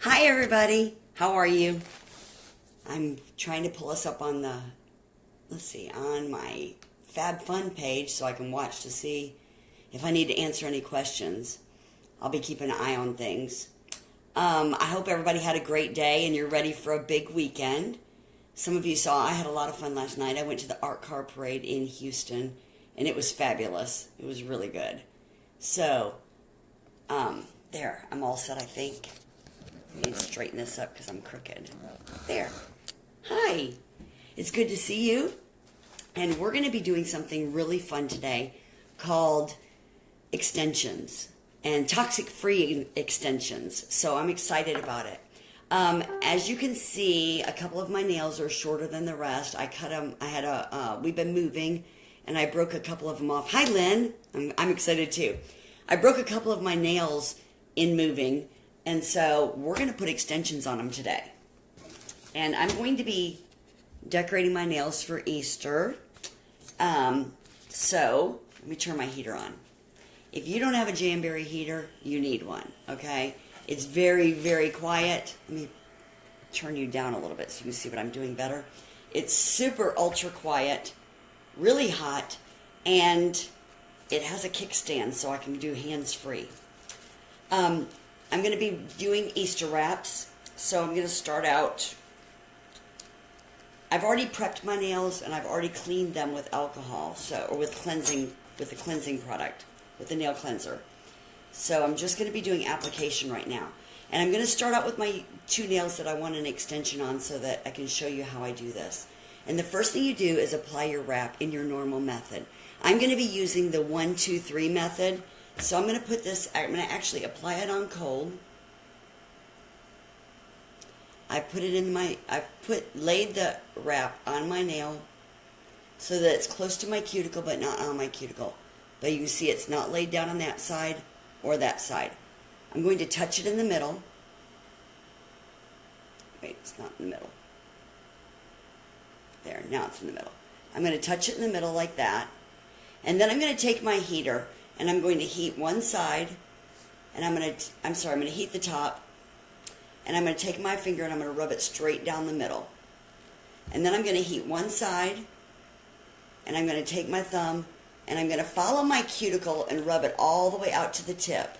Hi everybody, how are you? I'm trying to pull us up on the, on my FabFun page so I can watch to see if I need to answer any questions. I'll be keeping an eye on things. I hope everybody had a great day and you're ready for a big weekend. Some of you saw I had a lot of fun last night. I went to the art car parade in Houston and it was fabulous. It was really good. So, there, I'm all set, I think. I need to straighten this up because I'm crooked. There. Hi. It's good to see you. And we're going to be doing something really fun today called extensions and toxic-free extensions. So I'm excited about it. As you can see, a couple of my nails are shorter than the rest. I cut them. We've been moving, and I broke a couple of them off. Hi, Lynn. I'm excited too. I broke a couple of my nails in moving. And so we're going to put extensions on them today. And I'm going to be decorating my nails for Easter. So let me turn my heater on. If you don't have a Jamberry heater, you need one, okay? It's very, very quiet. Let me turn you down a little bit so you can see what I'm doing better. It's super ultra quiet, really hot, and it has a kickstand so I can do hands-free. I'm going to be doing Easter wraps, so I'm going to start out. I've already prepped my nails and I've already cleaned them with alcohol, or with the cleansing product, with the nail cleanser. So I'm just going to be doing application right now. And I'm going to start out with my two nails that I want an extension on so that I can show you how I do this. And the first thing you do is apply your wrap in your normal method. I'm going to be using the 1, 2, 3 method. So I'm going to put this, I'm going to actually apply it on cold. I've laid the wrap on my nail so that it's close to my cuticle but not on my cuticle. But you can see it's not laid down on that side or that side. I'm going to touch it in the middle. Wait, it's not in the middle. There, now it's in the middle. I'm going to touch it in the middle like that. And then I'm going to take my heater and I'm going to heat one side, and I'm going to heat the top, and I'm going to take my finger and I'm going to rub it straight down the middle. And then I'm going to heat one side, and I'm going to take my thumb, and I'm going to follow my cuticle and rub it all the way out to the tip.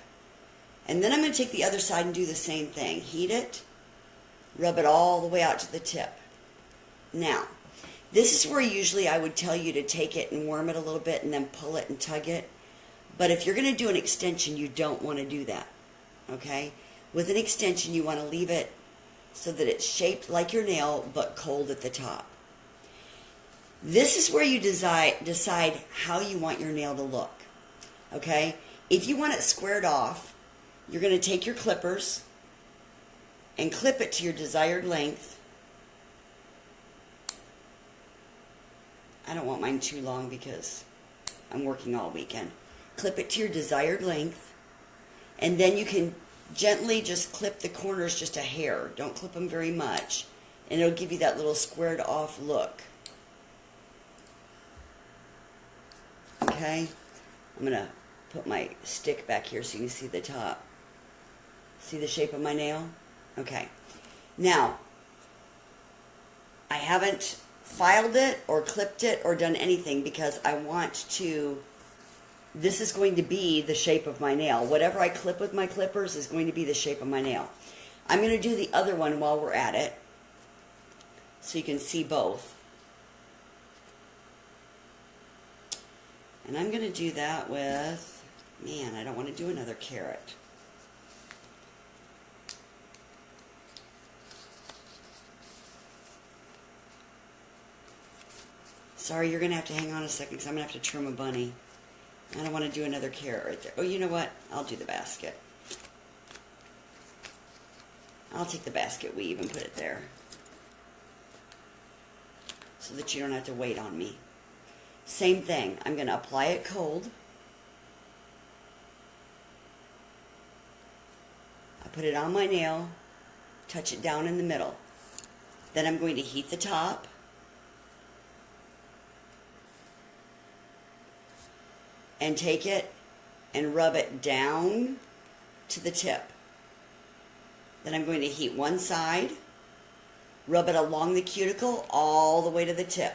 And then I'm going to take the other side and do the same thing. Heat it, rub it all the way out to the tip. Now, this is where usually I would tell you to take it and warm it a little bit and then pull it and tug it. But if you're going to do an extension, you don't want to do that, okay? With an extension, you want to leave it so that it's shaped like your nail, but cold at the top. This is where you decide how you want your nail to look, okay? If you want it squared off, you're going to take your clippers and clip it to your desired length. I don't want mine too long because I'm working all weekend. Clip it to your desired length, and then you can gently just clip the corners just a hair. Don't clip them very much, and it'll give you that little squared off look. Okay, I'm going to put my stick back here so you can see the top. See the shape of my nail? Okay. Now, I haven't filed it or clipped it or done anything because I want to... This is going to be the shape of my nail. Whatever I clip with my clippers is going to be the shape of my nail. I'm going to do the other one while we're at it so you can see both. And I'm going to do that with, man, I don't want to do another carrot. Sorry, you're going to have to hang on a second because I'm going to have to trim a bunny. I don't want to do another carrot right there. Oh, you know what? I'll do the basket. I'll take the basket weave and put it there so that you don't have to wait on me. Same thing. I'm going to apply it cold. I put it on my nail, touch it down in the middle. Then I'm going to heat the top. And take it and rub it down to the tip. Then I'm going to heat one side, rub it along the cuticle all the way to the tip.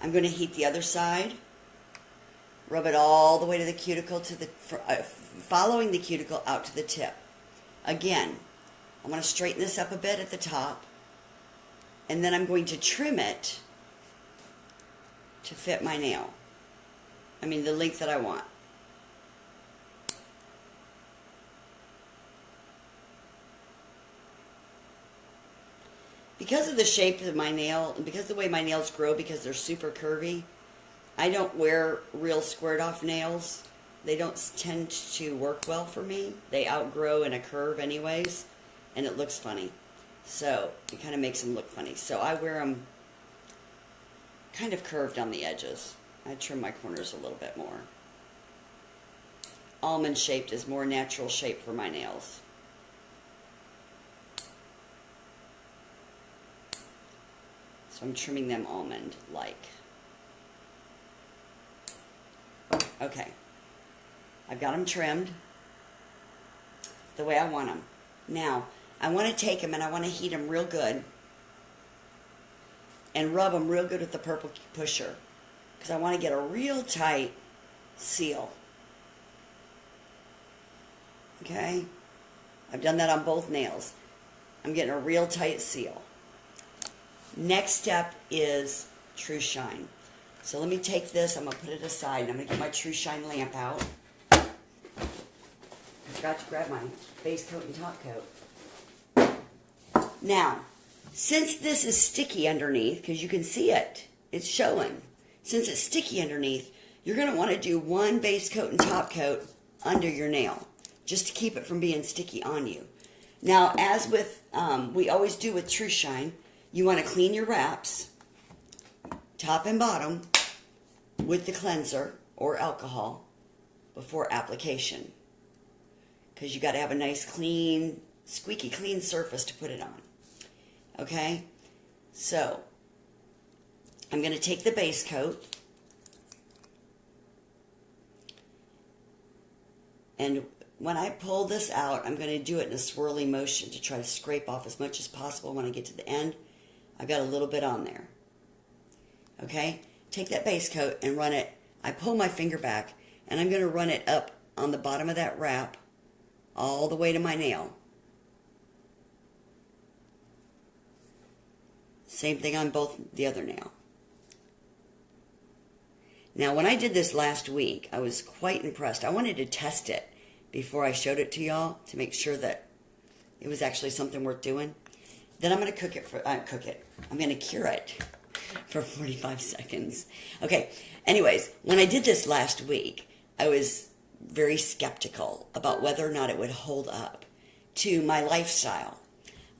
I'm going to heat the other side, rub it all the way to the cuticle, following the cuticle out to the tip. Again, I'm going to straighten this up a bit at the top, and then I'm going to trim it to fit my nail. I mean, the length that I want. Because of the shape of my nail, and because of the way my nails grow, because they're super curvy, I don't wear real squared off nails. They don't tend to work well for me. They outgrow in a curve anyways, and it looks funny. So it kind of makes them look funny. So I wear them kind of curved on the edges. I trim my corners a little bit more. Almond shaped is more natural shape for my nails. So I'm trimming them almond-like. Okay. I've got them trimmed the way I want them. Now, I want to take them and I want to heat them real good and rub them real good with the purple pusher because I want to get a real tight seal. Okay? I've done that on both nails. I'm getting a real tight seal. Next step is True Shine. So let me take this, I'm going to put it aside, and I'm going to get my True Shine lamp out. I forgot to grab my base coat and top coat. Now, since this is sticky underneath, because you can see it, it's showing. Since it's sticky underneath, you're going to want to do one base coat and top coat under your nail, just to keep it from being sticky on you. Now, as with, we always do with True Shine, you want to clean your wraps, top and bottom, with the cleanser or alcohol before application. Because you got to have a nice clean, squeaky clean surface to put it on. Okay? So, I'm going to take the base coat and when I pull this out, I'm going to do it in a swirly motion to try to scrape off as much as possible. When I get to the end, I've got a little bit on there. Okay? Take that base coat and run it. I pull my finger back, and I'm going to run it up on the bottom of that wrap all the way to my nail. Same thing on both the other nail. Now, when I did this last week, I was quite impressed. I wanted to test it before I showed it to y'all to make sure that it was actually something worth doing. Then I'm going to I'm going to cure it for 45 seconds. Okay, anyways, when I did this last week, I was very skeptical about whether or not it would hold up to my lifestyle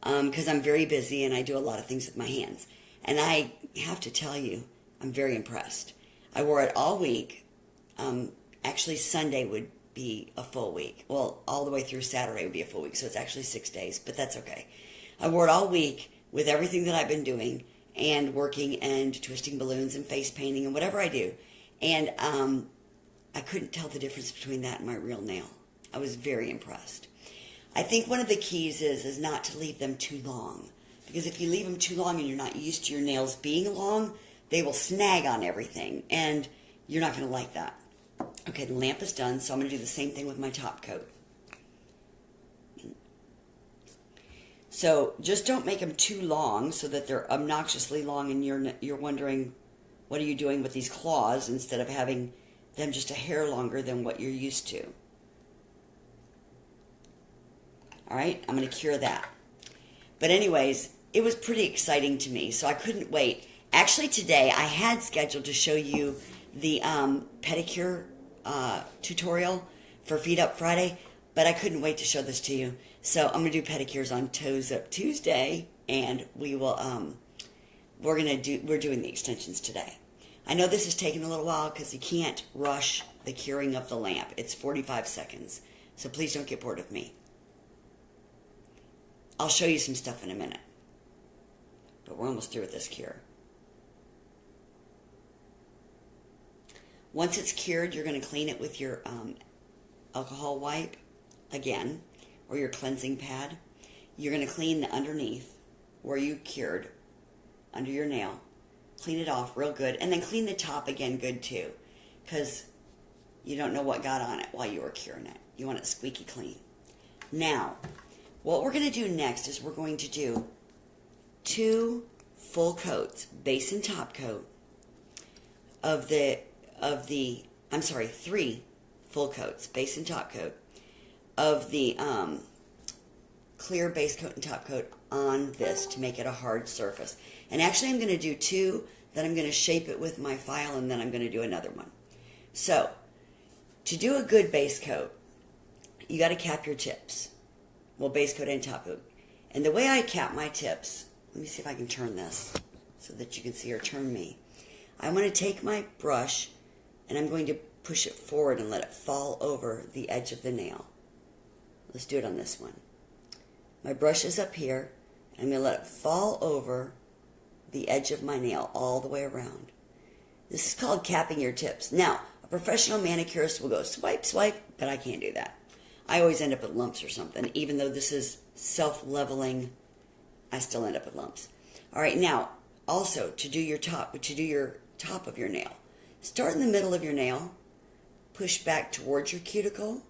because I'm very busy and I do a lot of things with my hands. And I have to tell you, I'm very impressed. I wore it all week. Actually, Sunday would be a full week. Well, all the way through Saturday would be a full week, so it's actually 6 days, but that's okay. I wore it all week with everything that I've been doing and working and twisting balloons and face painting and whatever I do. And I couldn't tell the difference between that and my real nail. I was very impressed. I think one of the keys is not to leave them too long. Because if you leave them too long and you're not used to your nails being long, they will snag on everything. And you're not going to like that. Okay, the lamp is done, so I'm going to do the same thing with my top coat. So just don't make them too long so that they're obnoxiously long and you're wondering, what are you doing with these claws instead of having them just a hair longer than what you're used to. All right, I'm going to cure that. But anyways, it was pretty exciting to me, so I couldn't wait. Actually, today I had scheduled to show you the pedicure tutorial for Feet Up Friday, but I couldn't wait to show this to you. So I'm going to do pedicures on Toes Up Tuesday, and we will we're doing the extensions today. I know this is taking a little while because you can't rush the curing of the lamp. It's 45 seconds, so please don't get bored of me. I'll show you some stuff in a minute, but we're almost through with this cure. Once it's cured, you're going to clean it with your alcohol wipe again. or your cleansing pad. You're going to clean the underneath where you cured under your nail. Clean it off real good, and then clean the top again good too, because you don't know what got on it while you were curing it. You want it squeaky clean. Now, what we're going to do next is we're going to do 2 full coats, base and top coat, of the 3 full coats, base and top coat, of the clear base coat and top coat on this to make it a hard surface. And actually I'm going to do 2, then I'm going to shape it with my file, and then I'm going to do another one. So, to do a good base coat, you got to cap your tips. Well, base coat and top coat. And the way I cap my tips, let me see if I can turn this so that you can see, or turn me. I'm going to take my brush and I'm going to push it forward and let it fall over the edge of the nail. Let's do it on this one. My brush is up here, and I'm going to let it fall over the edge of my nail all the way around. This is called capping your tips. Now, a professional manicurist will go swipe, swipe, but I can't do that. I always end up with lumps or something. Even though this is self-leveling, I still end up with lumps. All right, now, also, to do your top of your nail, start in the middle of your nail, push back towards your cuticle,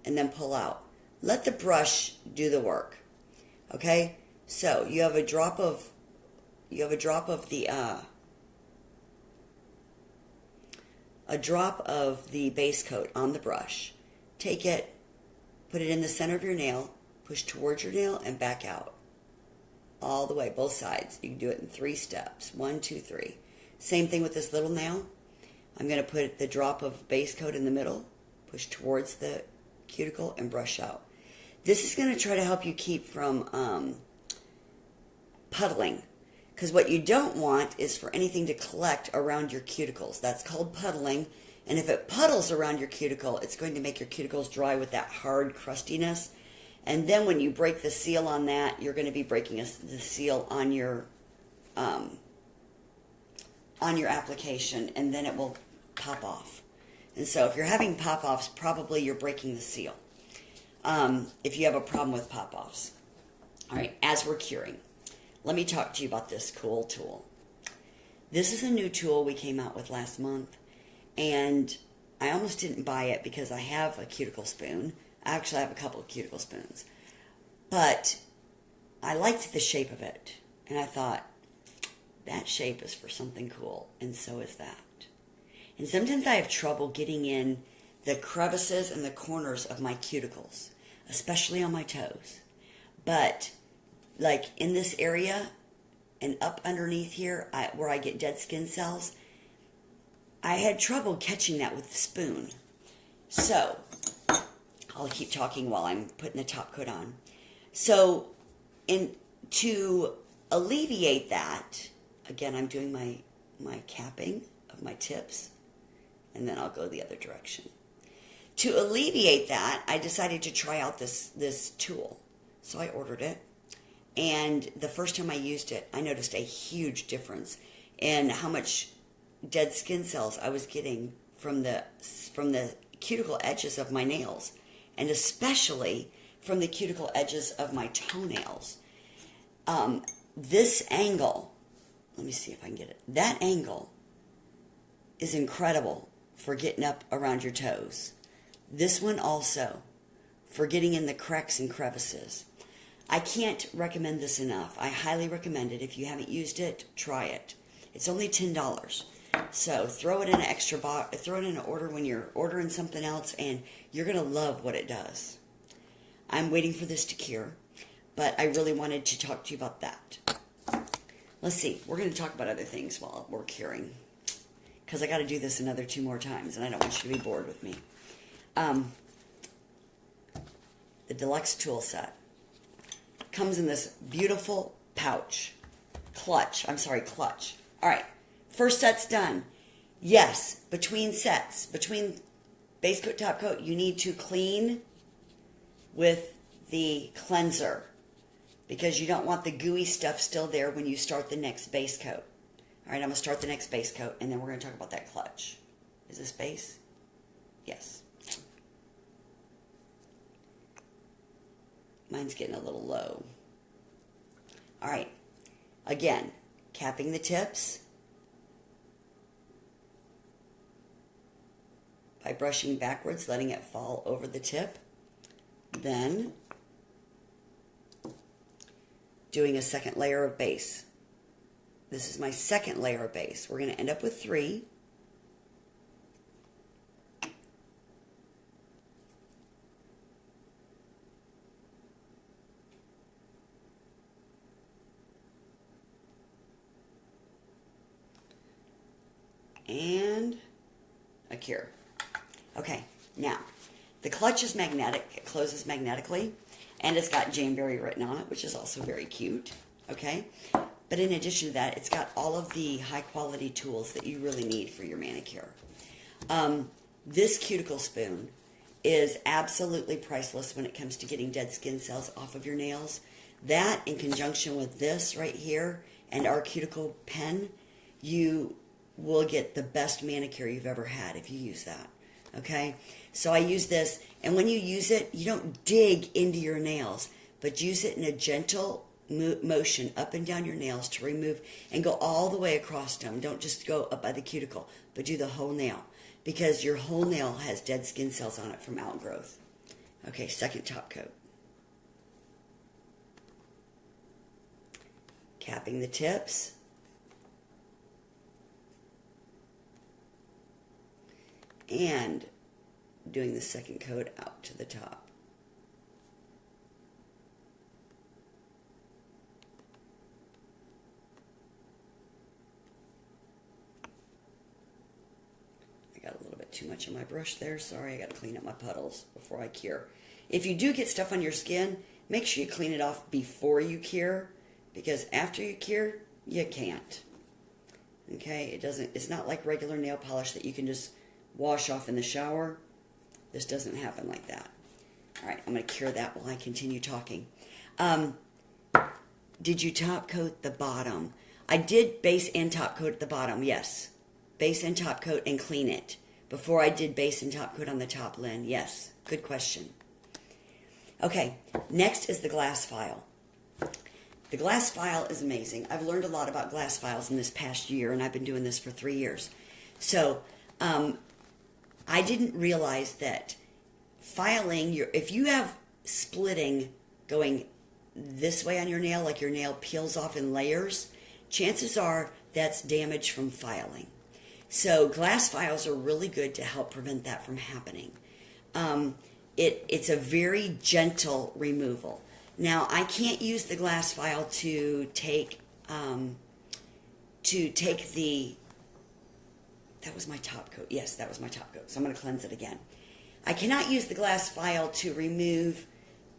and then pull out. Let the brush do the work. Okay? So, you have a drop of the base coat on the brush. Take it, put it in the center of your nail, push towards your nail, and back out. All the way, both sides. You can do it in 3 steps. 1, 2, 3. Same thing with this little nail. I'm going to put the drop of base coat in the middle, push towards the cuticle, and brush out. This is going to try to help you keep from puddling. Because what you don't want is for anything to collect around your cuticles. That's called puddling. And if it puddles around your cuticle, it's going to make your cuticles dry with that hard crustiness. And then when you break the seal on that, you're going to be breaking the seal on your application, and then it will pop off. And so if you're having pop-offs, probably you're breaking the seal. If you have a problem with pop-offs. All right, as we're curing, let me talk to you about this cool tool. This is a new tool we came out with last month, and I almost didn't buy it because I have a cuticle spoon. I actually have a couple of cuticle spoons. But I liked the shape of it, and I thought, that shape is for something cool, and so is that. And sometimes I have trouble getting in the crevices and the corners of my cuticles, especially on my toes. But, like in this area and up underneath here, where I get dead skin cells, I had trouble catching that with the spoon. So, I'll keep talking while I'm putting the top coat on. So, to alleviate that, again, I'm doing my capping of my tips, and then I'll go the other direction. To alleviate that, I decided to try out this tool. So I ordered it, and the first time I used it, I noticed a huge difference in how much dead skin cells I was getting from the cuticle edges of my nails, and especially from the cuticle edges of my toenails. This angle, let me see if I can get it. That angle is incredible for getting up around your toes. This one also for getting in the cracks and crevices. I can't recommend this enough. I highly recommend it. If you haven't used it, try it. It's only $10. So throw it in an extra box, throw it in an order when you're ordering something else, and you're going to love what it does. I'm waiting for this to cure, but I really wanted to talk to you about that. Let's see. We're going to talk about other things while we're curing, because I got to do this another 2 more times, and I don't want you to be bored with me. The deluxe tool set comes in this beautiful pouch. Clutch. All right. First set's done. Yes, between sets, between base coat, top coat, you need to clean with the cleanser, because you don't want the gooey stuff still there when you start the next base coat. All right, I'm going to start the next base coat, and then we're going to talk about that clutch. Is this base? Yes. Mine's getting a little low. All right. Again, capping the tips by brushing backwards, letting it fall over the tip. Then doing a second layer of base. This is my second layer of base. We're going to end up with 3. And a cure. Okay, now, the clutch is magnetic. It closes magnetically, and it's got Janeberry written on it, which is also very cute, okay? But in addition to that, it's got all of the high-quality tools that you really need for your manicure. This cuticle spoon is absolutely priceless when it comes to getting dead skin cells off of your nails. That, in conjunction with this right here and our cuticle pen, you will get the best manicure you've ever had if you use that. Okay, so I use this, and when you use it, you don't dig into your nails, but use it in a gentle motion up and down your nails to remove and go all the way across them. Don't just go up by the cuticle, but do the whole nail, because your whole nail has dead skin cells on it from outgrowth. Okay, second top coat. Capping the tips. And doing the second coat out to the top. I got a little bit too much on my brush there. Sorry, I got to clean up my puddles before I cure. If you do get stuff on your skin, make sure you clean it off before you cure, because after you cure, you can't. Okay, it's not like regular nail polish that you can just wash off in the shower. This doesn't happen like that. All right, I'm going to cure that while I continue talking. Did you top coat the bottom? I did base and top coat at the bottom, yes. Base and top coat and clean it. Before I did base and top coat on the top, Lynn. Yes, good question. Okay, next is the glass file. The glass file is amazing. I've learned a lot about glass files in this past year, and I've been doing this for 3 years. So, I didn't realize that filing if you have splitting going this way on your nail, like your nail peels off in layers, chances are that's damage from filing. So glass files are really good to help prevent that from happening. It's a very gentle removal. Now, I can't use the glass file to take the... That was my top coat. Yes, that was my top coat. So I'm going to cleanse it again. I cannot use the glass file to remove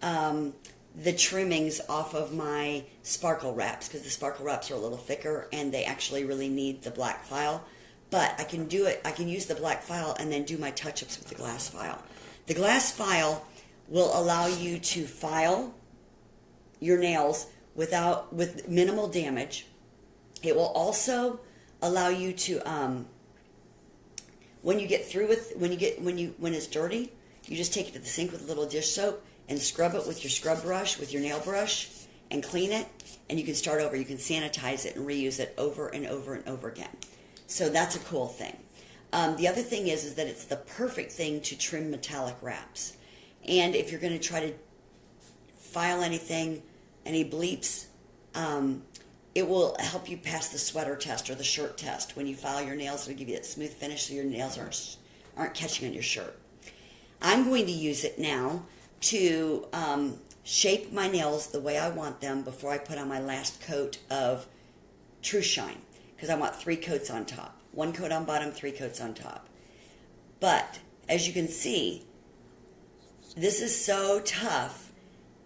the trimmings off of my sparkle wraps, because the sparkle wraps are a little thicker and they actually really need the black file. But I can do it. I can use the black file and then do my touch-ups with the glass file. The glass file will allow you to file your nails with minimal damage. It will also allow you to when you get through with when it's dirty, you just take it to the sink with a little dish soap and scrub it with your scrub brush, with your nail brush, and clean it, and you can start over. You can sanitize it and reuse it over and over and over again. So that's a cool thing. The other thing is that it's the perfect thing to trim metallic wraps. And if you're going to try to file anything, any bleeps, it will help you pass the sweater test or the shirt test. When you file your nails, it'll give you that smooth finish so your nails aren't catching on your shirt. I'm going to use it now to shape my nails the way I want them before I put on my last coat of True Shine, because I want 3 coats on top. 1 coat on bottom, 3 coats on top. But, as you can see, this is so tough.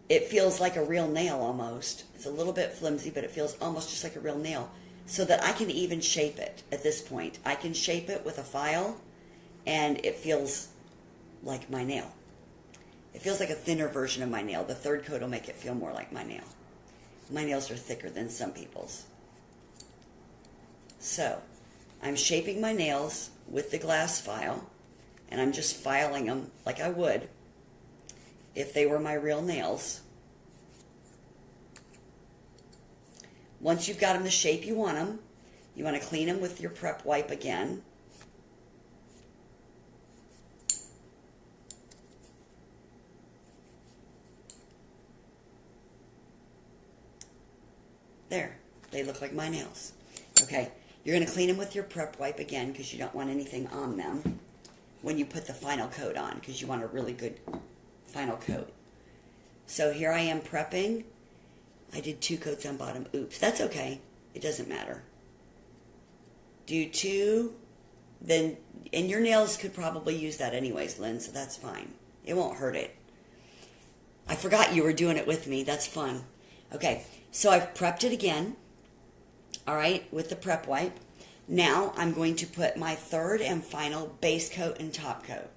It feels like a real nail almost. It's a little bit flimsy, but it feels almost just like a real nail. So that I can even shape it at this point. I can shape it with a file, and it feels like my nail. It feels like a thinner version of my nail. The 3rd coat will make it feel more like my nail. My nails are thicker than some people's. So, I'm shaping my nails with the glass file, and I'm just filing them like I would if they were my real nails. Once you've got them the shape you want them, you want to clean them with your prep wipe again. There, they look like my nails. Okay, you're going to clean them with your prep wipe again because you don't want anything on them when you put the final coat on, because you want a really good final coat. So here I am prepping. I did 2 coats on bottom. Oops, that's okay. It doesn't matter. Do 2, then, and your nails could probably use that anyways, Lynn, so that's fine. It won't hurt it. I forgot you were doing it with me. That's fun. Okay, so I've prepped it again, all right, with the prep wipe. Now I'm going to put my third and final base coat and top coat.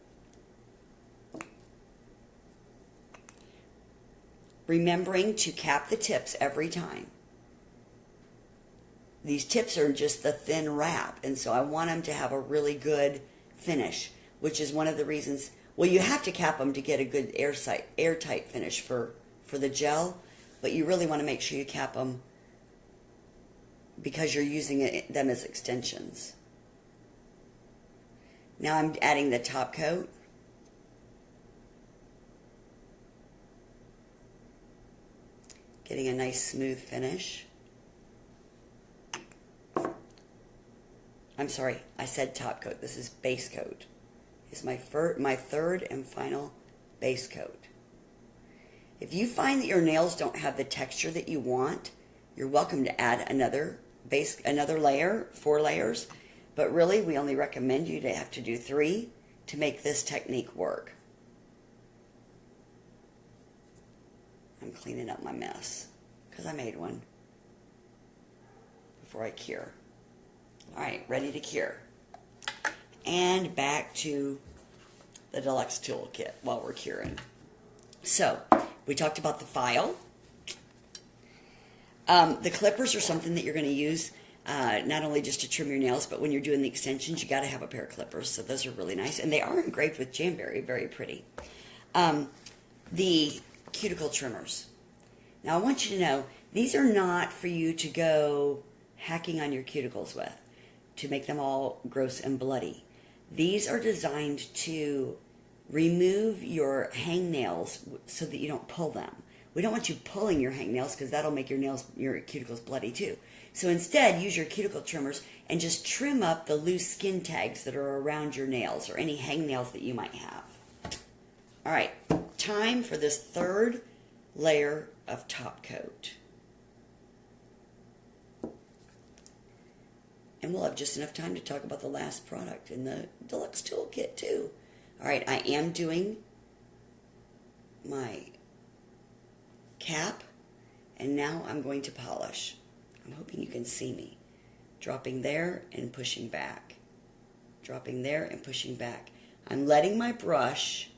Remembering to cap the tips every time. These tips are just the thin wrap, and so I want them to have a really good finish, which is one of the reasons. Well, you have to cap them to get a good airtight finish for the gel, but you really want to make sure you cap them because you're using them as extensions. Now I'm adding the top coat. Getting a nice smooth finish. I'm sorry, I said top coat. This is base coat. It's my third and final base coat. If you find that your nails don't have the texture that you want, you're welcome to add another layer, 4 layers. But really, we only recommend you to have to do 3 to make this technique work. I'm cleaning up my mess because I made one before I cure. All right, ready to cure. And back to the Deluxe Toolkit while we're curing. So, we talked about the file. The clippers are something that you're going to use not only just to trim your nails, but when you're doing the extensions, you got to have a pair of clippers. So those are really nice, and they are engraved with Jamberry, very pretty. The cuticle trimmers. Now I want you to know, these are not for you to go hacking on your cuticles with, to make them all gross and bloody. These are designed to remove your hangnails so that you don't pull them. We don't want you pulling your hangnails because that'll make your cuticles bloody too. So instead, use your cuticle trimmers and just trim up the loose skin tags that are around your nails or any hangnails that you might have. All right, time for this third layer of top coat. And we'll have just enough time to talk about the last product in the Deluxe Toolkit too. All right, I am doing my cap, and now I'm going to polish. I'm hoping you can see me. Dropping there and pushing back. Dropping there and pushing back. I'm letting my brush,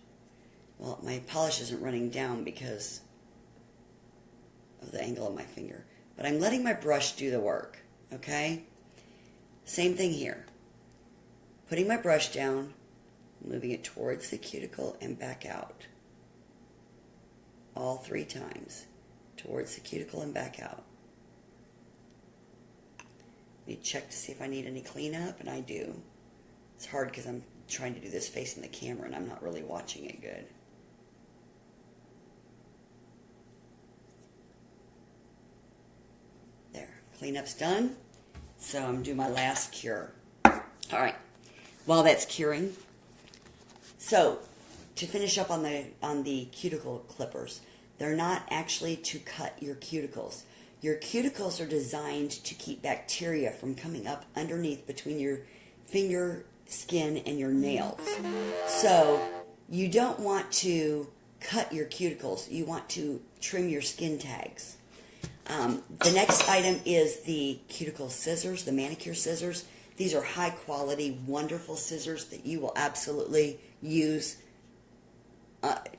well, my polish isn't running down because of the angle of my finger, but I'm letting my brush do the work, okay? Same thing here. Putting my brush down, moving it towards the cuticle and back out. All 3 times. Towards the cuticle and back out. Let me check to see if I need any cleanup, and I do. It's hard because I'm trying to do this facing the camera and I'm not really watching it good. There, cleanup's done. So I'm doing my last cure. All right, while that's curing. So to finish up on the cuticle clippers, they're not actually to cut your cuticles. Your cuticles are designed to keep bacteria from coming up underneath between your finger skin and your nails. So you don't want to cut your cuticles. You want to trim your skin tags. The next item is the cuticle scissors, the manicure scissors. These are high quality, wonderful scissors that you will absolutely use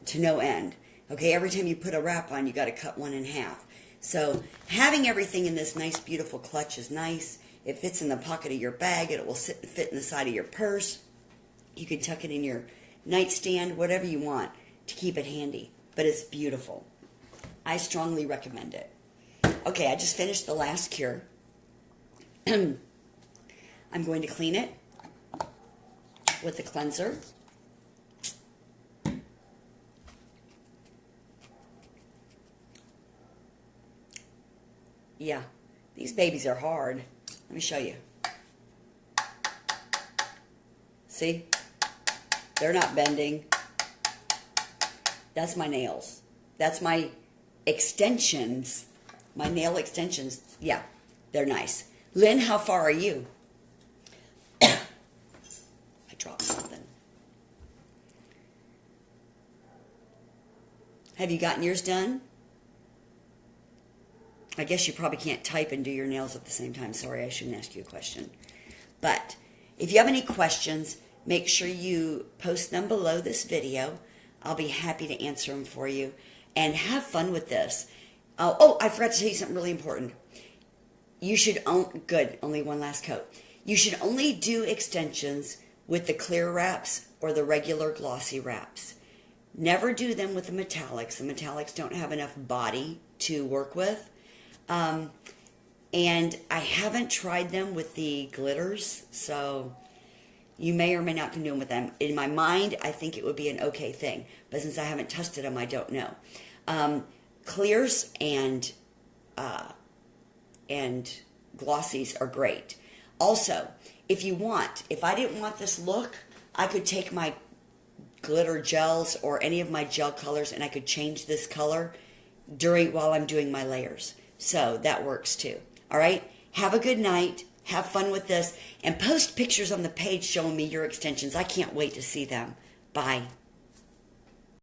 to no end. Okay, every time you put a wrap on, you got to cut one in half. So having everything in this nice, beautiful clutch is nice. It fits in the pocket of your bag. It will fit in the side of your purse. You can tuck it in your nightstand, whatever you want to keep it handy. But it's beautiful. I strongly recommend it. Okay, I just finished the last cure. I'm going to clean it with the cleanser. Yeah, these babies are hard. Let me show you. See? They're not bending. That's my nails. That's my extensions. My nail extensions. Yeah, they're nice. Lynn, how far are you? I dropped something. Have you gotten yours done? I guess you probably can't type and do your nails at the same time. Sorry, I shouldn't ask you a question. But if you have any questions, make sure you post them below this video. I'll be happy to answer them for you. And have fun with this. Oh, I forgot to tell you something really important. You should only one last coat. You should only do extensions with the clear wraps or the regular glossy wraps. Never do them with the metallics. The metallics don't have enough body to work with. And I haven't tried them with the glitters, so you may or may not can do them with them. In my mind, I think it would be an okay thing, but since I haven't tested them, I don't know. Clears and glossies are great. Also, if I didn't want this look, I could take my glitter gels or any of my gel colors and I could change this color while I'm doing my layers. So that works too. All right. Have a good night. Have fun with this and post pictures on the page showing me your extensions. I can't wait to see them. Bye.